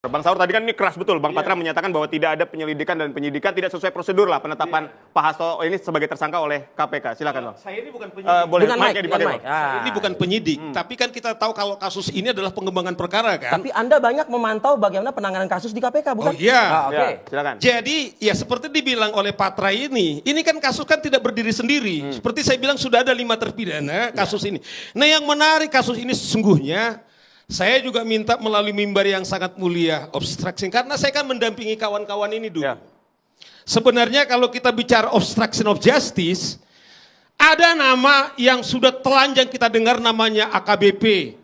Bang Saur tadi kan ini keras betul. Bang Patra menyatakan bahwa tidak ada penyelidikan dan penyidikan tidak sesuai prosedur lah penetapan Pak Hasto ini sebagai tersangka oleh KPK. Silakan Bang. Saya ini bukan penyidik. Boleh Dengan mic-nya dipakai, Bang. Ini bukan penyidik, tapi kan kita tahu kalau kasus ini adalah pengembangan perkara kan. Tapi Anda banyak memantau bagaimana penanganan kasus di KPK, bukan? Oh iya. Oke. Ya, silakan. Jadi ya seperti dibilang oleh Patra ini kan kasus kan tidak berdiri sendiri. Seperti saya bilang sudah ada 5 terpidana kasus ini. Nah yang menarik kasus ini sesungguhnya, saya juga minta melalui mimbar yang sangat mulia obstruction, karena saya kan mendampingi kawan-kawan ini dulu. Ya. Sebenarnya kalau kita bicara obstruction of justice, ada nama yang sudah telanjang kita dengar namanya AKBP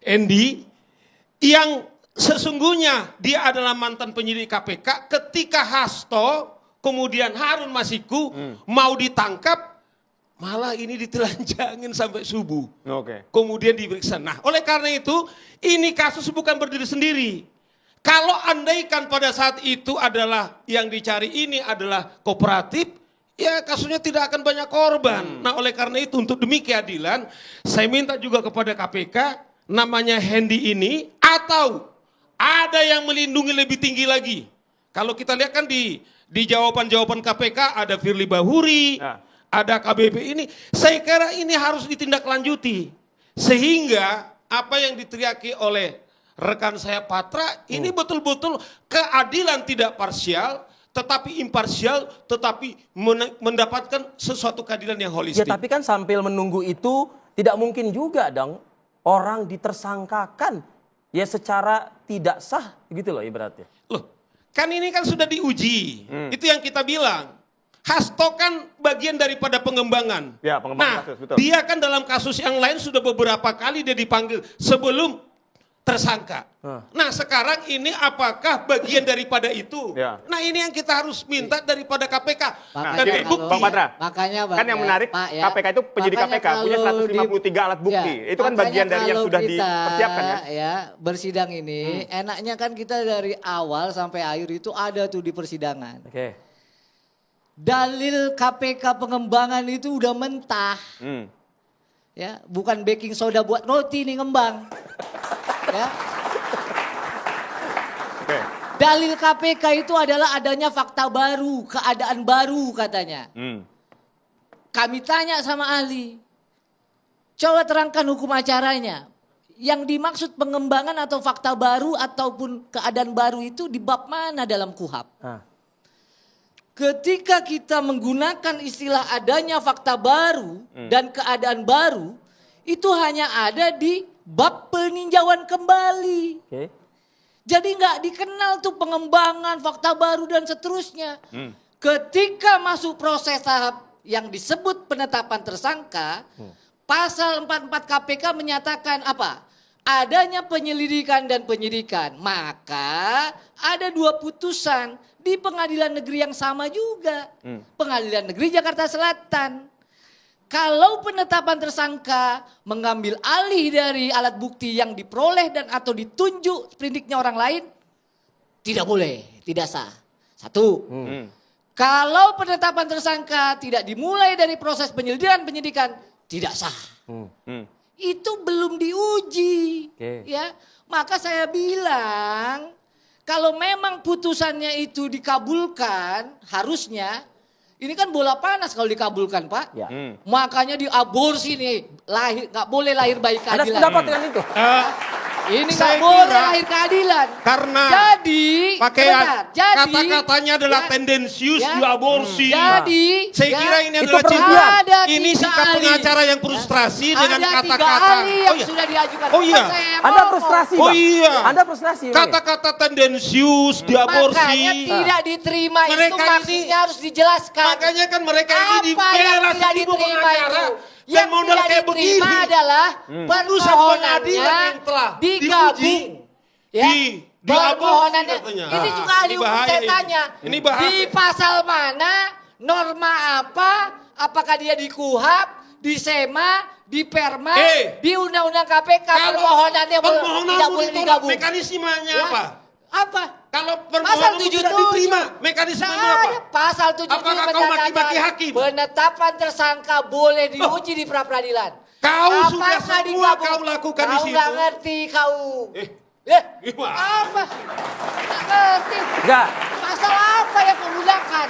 Endi, yang sesungguhnya dia adalah mantan penyidik KPK ketika Hasto kemudian Harun Masiku mau ditangkap, malah ini ditelanjangin sampai subuh. Oke. Kemudian diperiksa. Nah, oleh karena itu, ini kasus bukan berdiri sendiri. Kalau andaikan pada saat itu adalah yang dicari ini adalah kooperatif, ya kasusnya tidak akan banyak korban. Nah, oleh karena itu untuk demi keadilan, saya minta juga kepada KPK, namanya Hendy ini, atau ada yang melindungi lebih tinggi lagi. Kalau kita lihat kan di jawaban-jawaban KPK ada Firly Bahuri, ada KBP ini, saya kira ini harus ditindaklanjuti. Sehingga apa yang diteriaki oleh rekan saya Patra, ini betul-betul keadilan tidak parsial, tetapi imparsial, tetapi mendapatkan sesuatu keadilan yang Ya holistik. tapi kan sambil menunggu itu tidak mungkin juga dong orang ditersangkakan ya secara tidak sah gitu loh ibaratnya. Loh, kan ini kan sudah diuji. Itu yang kita bilang. Hasto kan bagian daripada pengembangan. Ya, pengembangan kasus, betul. Dia kan dalam kasus yang lain sudah beberapa kali dia dipanggil sebelum tersangka. Nah sekarang ini apakah bagian daripada itu? Ya. Nah ini yang kita harus minta daripada KPK. Nah, Dan jadi, bukti. Bang Patra, Makanya kan yang menarik Pak, ya. KPK itu penyidik Makanya KPK punya kalau 153 alat bukti. Ya, Itu kan makanya bagian dari yang kalau sudah kita, dipersiapkan ya. Ya bersidang ini enaknya kan kita dari awal sampai akhir itu ada tuh di persidangan. Oke. Dalil KPK pengembangan itu udah mentah. Ya, bukan baking soda buat roti nih ngembang. Ya. Oke. Dalil KPK itu adalah adanya fakta baru, keadaan baru katanya. Kami tanya sama ahli, coba terangkan hukum acaranya. Yang dimaksud pengembangan atau fakta baru ataupun keadaan baru itu di bab mana dalam KUHAP? Ketika kita menggunakan istilah adanya fakta baru dan keadaan baru, itu hanya ada di bab peninjauan kembali. Oke. Jadi nggak dikenal tuh pengembangan, fakta baru dan seterusnya. Ketika masuk proses tahap yang disebut penetapan tersangka, pasal 44 KPK menyatakan apa? Adanya penyelidikan dan penyidikan. Maka ada 2 putusan di pengadilan negeri yang sama juga. Pengadilan negeri Jakarta Selatan. Kalau penetapan tersangka mengambil alih dari alat bukti yang diperoleh dan atau ditunjuk sprindiknya orang lain, tidak boleh, tidak sah. 1. Kalau penetapan tersangka tidak dimulai dari proses penyelidikan penyidikan, tidak sah. Itu belum diuji. Ya, maka saya bilang kalau memang putusannya itu dikabulkan, harusnya ini kan bola panas kalau dikabulkan, Pak. Ya. Makanya diaborsi nih, lahir nggak boleh lahir bayi Anda keadilan. sependapat dengan itu? Ini nggak Saya boleh kira lahir keadilan. karena Jadi pakaian jadi kata-katanya adalah tendensius diaborsi. Jadi Saya kira ini itu adalah perhatian. ada ini 3 sikap ahli. pengacara yang frustrasi dengan Ada 3 kata-kata. ahli yang sudah diajukan. Oh iya. Bukan saya Anda ngomong. frustrasi, Oh Bang? iya. Anda frustrasi. Bang, ya? Kata-kata tendensius, diaborsi. Makanya tidak diterima itu Mereka maksudnya harus dijelaskan. Makanya kan mereka ini Apa yang dibela tidak seribu diterima pengacara itu? dan Yang model tidak kayak diterima begini. adalah Putusan pengadilan yang telah digabung. Ya, diaborsi permohonannya. katanya. Ini juga ahli Ini hukum bahaya saya ini. tanya. Ini bahaya. Di pasal mana, norma apa, apakah dia di KUHAP, di SEMA, di PERMA, di Undang-Undang KPK, permohonannya tidak boleh digabung. Mekanismenya Ya. apa? Apa? Kalau Pasal permohonan tidak 77. diterima, mekanismenya Nah, apa? ada pasal 77 Apakah kau maki-maki menyatakan hakim? penetapan tersangka boleh diuji di pra-peradilan. Kau sudah Apakah semua digabung? kau lakukan di Kau situ. nggak ngerti kau. Gimana? Apa? Nggak ngerti. Enggak. Pasal apa yang kau gunakan?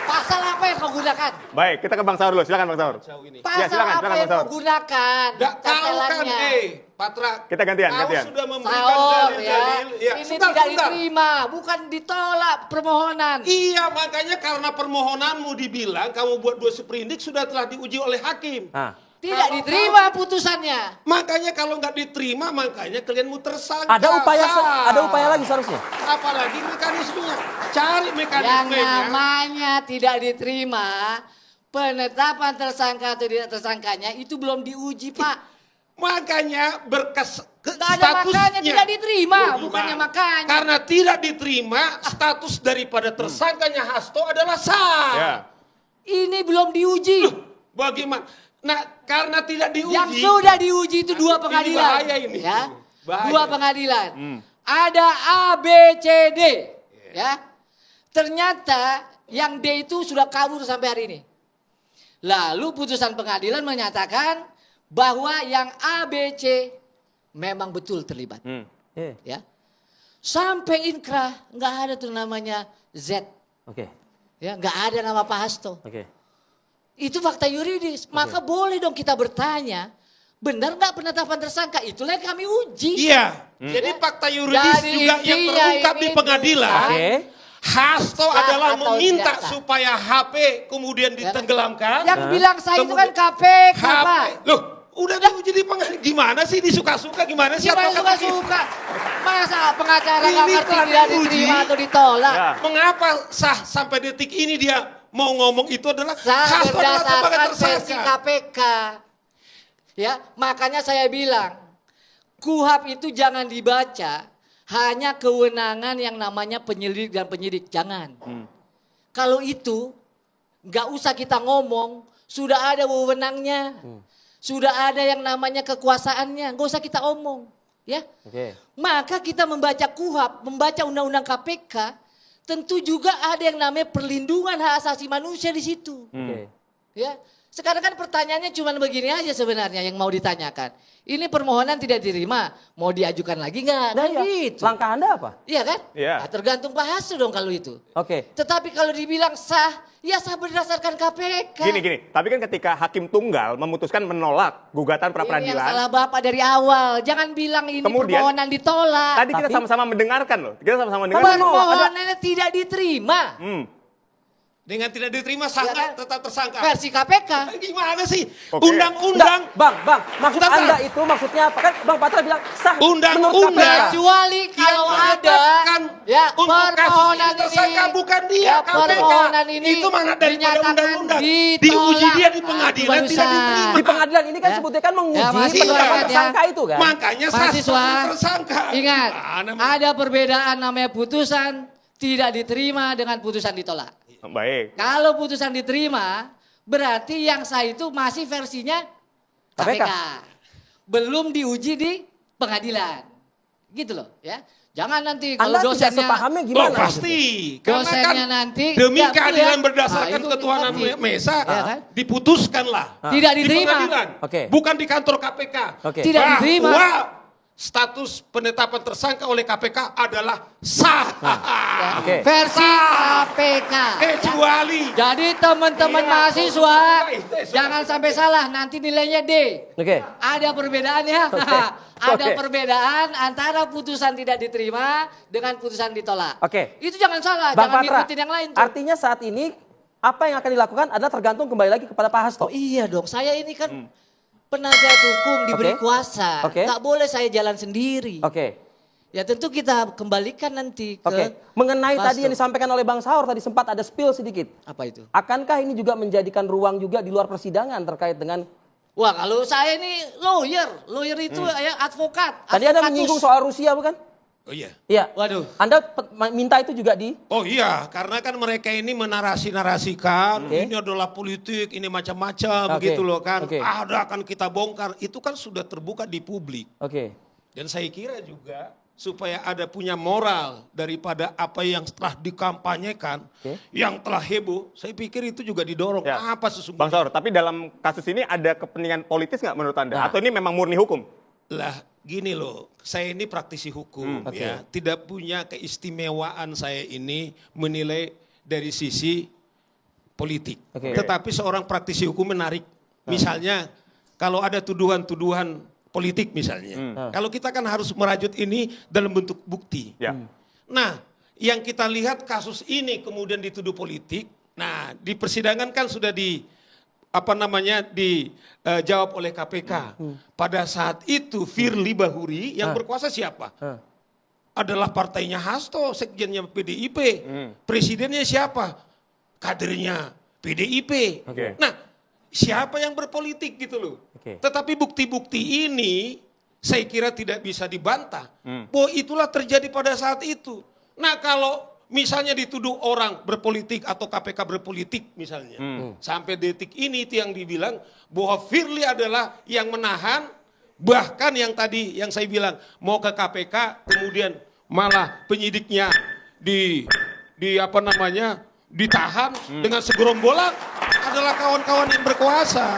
Pasal apa yang kau gunakan? Baik, kita ke Bang Saur dulu. Silakan Bang Saur. Jauh ini. Pasal silakan, apa silakan, yang Bang Saur. kau gunakan? Nggak tahu kan, Cantelannya. Patra. Kita gantian, Kau gantian. sudah memberikan Saur ya. dalil-dalil. Ya, Ini sebentar, tidak sebentar. diterima, bukan ditolak permohonan. Iya, makanya karena permohonanmu dibilang kamu buat 2 sprindik sudah telah diuji oleh hakim. Nah, Tidak Kalau diterima putusannya. Makanya kalau nggak diterima, makanya kalian tersangka. ada upaya Sah. ada upaya lagi seharusnya. Apalagi mekanismenya. Cari Yang mekanismenya. namanya tidak diterima, penetapan tersangka atau tidak tersangkanya itu belum diuji, Pak. Makanya berkas Nggak ada makanya tidak diterima, Oh, bukannya gimana? makanya. Karena tidak diterima, status daripada tersangkanya Hasto adalah sah. Ya. Ini belum diuji. Bagaimana? Nah, karena tidak diuji. Yang sudah diuji itu 2 Ini pengadilan. bahaya ini. Ya. Bahaya. 2 pengadilan. Ada A, B, C, D. Ya. Ternyata yang D itu sudah kabur sampai hari ini. Lalu putusan pengadilan menyatakan bahwa yang A, B, C memang betul terlibat. Ya. Sampai inkrah nggak ada tuh namanya Z. Oke. Ya, nggak ada nama Pak Hasto. Oke. Itu fakta yuridis. Maka boleh dong kita bertanya, benar nggak penetapan tersangka? Itulah yang kami uji. Iya. Jadi fakta yuridis Jadi juga yang intinya terungkap di ini pengadilan. Oke. Hasto Sah adalah atau meminta tidak sah? supaya HP kemudian ditenggelamkan. Yang bilang saya itu kan KPK, HP. Pak. Loh, udah diuji di pengadilan. Gimana sih disuka-suka? Gimana sih? Siapa yang advokat ini? suka-suka? Masa pengacara Ini nggak ngerti telah tidak diuji. diterima atau ditolak? Ya. Mengapa sah sampai detik ini dia mau ngomong itu adalah Sah Hasto adalah sebagai berdasarkan versi tersangka. KPK. Ya, makanya saya bilang, KUHP itu jangan dibaca hanya kewenangan yang namanya penyelidik dan penyidik. Jangan. Kalau itu, nggak usah kita ngomong, sudah ada wewenangnya. Sudah ada yang namanya kekuasaannya, nggak usah kita omong. Ya, Oke. maka kita membaca KUHP, membaca undang-undang KPK, tentu juga ada yang namanya perlindungan hak asasi manusia di situ. Oke. Ya, sekarang kan pertanyaannya cuma begini aja sebenarnya yang mau ditanyakan. Ini permohonan tidak diterima, mau diajukan lagi nggak? Nah, Kan ya. gitu. Langkah Anda apa? Iya kan? Iya. Nah, tergantung Pak Hasto dong kalau itu. Oke. Tetapi kalau dibilang sah, ya sah berdasarkan KPK. Gini. Tapi kan ketika hakim tunggal memutuskan menolak gugatan pra Ini yang peradilan, salah Bapak dari awal. Jangan bilang ini Kemudian, permohonan ditolak. tadi kita Tapi- sama-sama mendengarkan loh. Kita sama-sama mendengarkan. Permohonannya tidak diterima. Dengan tidak diterima sah Ya kan? tetap tersangka. Versi KPK. Gimana sih? Oke. Undang-undang Bang, maksud Sebentar. Anda itu maksudnya apa? Kan Bang Patra bilang sah. Undang-undang. menurut KPK. Kecuali kalau ada ya untuk permohonan kasus ini tersangka ini bukan dia, ya, KPK. permohonan ini Itu mana daripada dinyatakan undang-undang. ditolak. Diuji dia di Nah, pengadilan itu tidak barusan. diterima. Di pengadilan ini kan Ya. sebutnya kan menguji Ya, masih penetapan ingat ya. tersangka itu kan. Makanya sah Mahasiswa, sebagai tersangka. ingat, Gimana, ada perbedaan namanya putusan tidak diterima dengan putusan ditolak. Baik. Kalau putusan diterima, berarti yang sah itu masih versinya KPK. Belum diuji di pengadilan. Gitu loh ya. Jangan nanti kalau Anda tidak dosennya sepahamnya Oh gimana? pasti. Karena Dosennya kan nanti demi nggak keadilan boleh. berdasarkan Nah, itu ketuhanan ngerti. Mesa Ya kan? diputuskanlah. Tidak Di diterima. pengadilan. Oke. Bukan di kantor KPK. Oke. Tidak diterima. Bahwa status penetapan tersangka oleh KPK adalah sah. Oke. Versi Sah. KPK. Kecuali Jadi teman-teman Iya, mahasiswa itu. jangan sampai salah nanti nilainya D. Oke. Ada perbedaannya. Ada Oke. perbedaan antara putusan tidak diterima dengan putusan ditolak. Oke. Itu jangan salah, Bang jangan Patra, ngikutin yang lain tuh. artinya saat ini apa yang akan dilakukan adalah tergantung kembali lagi kepada Pak Hasto. Oh iya dong, saya ini kan penasihat hukum diberi Oke. kuasa. Oke. Nggak boleh saya jalan sendiri. Oke. Ya tentu kita kembalikan nanti ke Oke. Mengenai Pak tadi yang Hasto. disampaikan oleh Bang Saur tadi sempat ada spill sedikit. Apa itu? Akankah ini juga menjadikan ruang juga di luar persidangan terkait dengan Wah kalau saya ini lawyer itu ya advokat. tadi Anda advokatus. menyinggung soal Rusia bukan? Oh iya. Iya. Waduh. Anda minta itu juga di Oh iya, karena kan mereka ini menarasi-narasikan, Oke. ini adalah politik, ini macam-macam, Oke. begitu loh kan. Oke. Ada akan kita bongkar, itu kan sudah terbuka di publik. Oke. Dan saya kira juga supaya ada punya moral daripada apa yang telah dikampanyekan, Oke. yang telah heboh, saya pikir itu juga didorong. Ya. Apa Bang sesungguhnya? Saur, tapi dalam kasus ini ada kepentingan politis nggak menurut Anda? Nah. Atau ini memang murni hukum? Lah gini loh, saya ini praktisi hukum ya, tidak punya keistimewaan saya ini menilai dari sisi politik. Tetapi seorang praktisi hukum menarik. Misalnya kalau ada tuduhan-tuduhan politik misalnya. Kalau kita kan harus merajut ini dalam bentuk bukti. Ya. Nah, yang kita lihat kasus ini kemudian dituduh politik. Nah, di persidangan kan sudah dijawab oleh KPK. Pada saat itu Firly Bahuri yang berkuasa siapa? Adalah partainya Hasto, sekjennya PDIP. Presidennya siapa? Kadernya PDIP. Nah, siapa yang berpolitik gitu loh. Tetapi bukti-bukti ini saya kira tidak bisa dibantah. Bahwa itulah terjadi pada saat itu. Nah, kalau misalnya dituduh orang berpolitik atau KPK berpolitik misalnya. Sampai detik ini itu yang dibilang bahwa Firly italah yang menahan, bahkan yang tadi yang saya bilang mau ke KPK kemudian malah penyidiknya ditahan dengan segerombolan adalah kawan-kawan yang berkuasa.